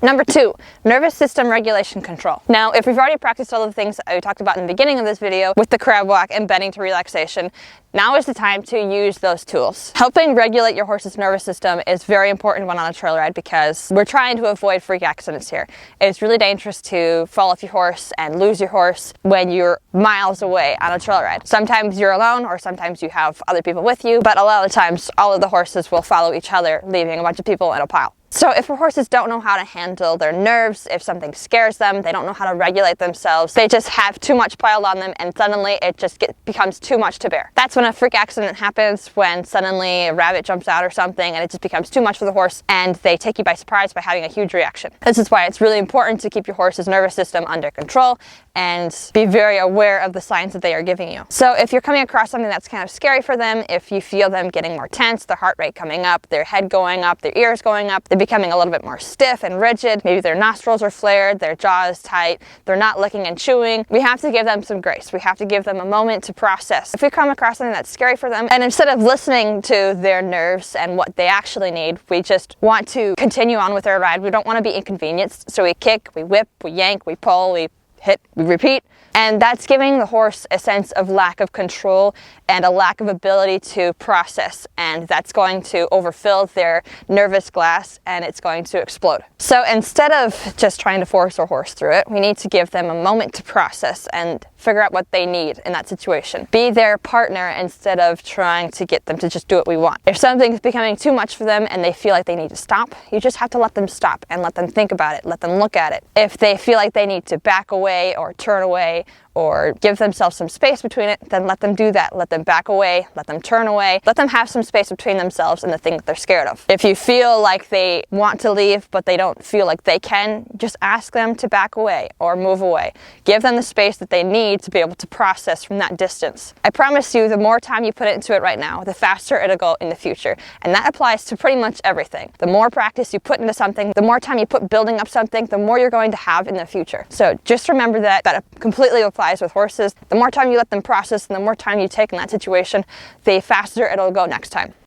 Number 2, nervous system regulation control. Now, if we've already practiced all the things that I talked about in the beginning of this video with the crab walk and bending to relaxation, now is the time to use those tools. Helping regulate your horse's nervous system is very important when on a trail ride because we're trying to avoid freak accidents here. It's really dangerous to fall off your horse and lose your horse when you're miles away on a trail ride. Sometimes you're alone or sometimes you have other people with you, but a lot of the times all of the horses will follow each other, leaving a bunch of people in a pile. So if our horses don't know how to handle their nerves, if something scares them, they don't know how to regulate themselves, they just have too much piled on them and suddenly it just becomes too much to bear. That's when a freak accident happens, when suddenly a rabbit jumps out or something and it just becomes too much for the horse and they take you by surprise by having a huge reaction. This is why it's really important to keep your horse's nervous system under control and be very aware of the signs that they are giving you. So if you're coming across something that's kind of scary for them, if you feel them getting more tense, their heart rate coming up, their head going up, their ears going up, they're becoming a little bit more stiff and rigid, maybe their nostrils are flared, their jaw is tight, they're not licking and chewing, we have to give them some grace. We have to give them a moment to process. If we come across something that's scary for them, and instead of listening to their nerves and what they actually need, we just want to continue on with our ride. We don't want to be inconvenienced, so we kick, we whip, we yank, we pull, we hit, we repeat, and that's giving the horse a sense of lack of control and a lack of ability to process, and that's going to overfill their nervous glass and it's going to explode. So instead of just trying to force our horse through it, we need to give them a moment to process and figure out what they need in that situation. Be their partner instead of trying to get them to just do what we want. If something's becoming too much for them and they feel like they need to stop, you just have to let them stop and let them think about it, let them look at it. If they feel like they need to back away or turn away or give themselves some space between it, then let them do that. Let them back away, let them turn away, let them have some space between themselves and the thing that they're scared of. If you feel like they want to leave but they don't feel like they can, just ask them to back away or move away. Give them the space that they need to be able to process from that distance. I promise you, the more time you put into it right now, the faster it'll go in the future. And that applies to pretty much everything. The more practice you put into something, the more time you put building up something, the more you're going to have in the future. So just remember that completely applies with horses. The more time you let them process and the more time you take in that situation, the faster it'll go next time.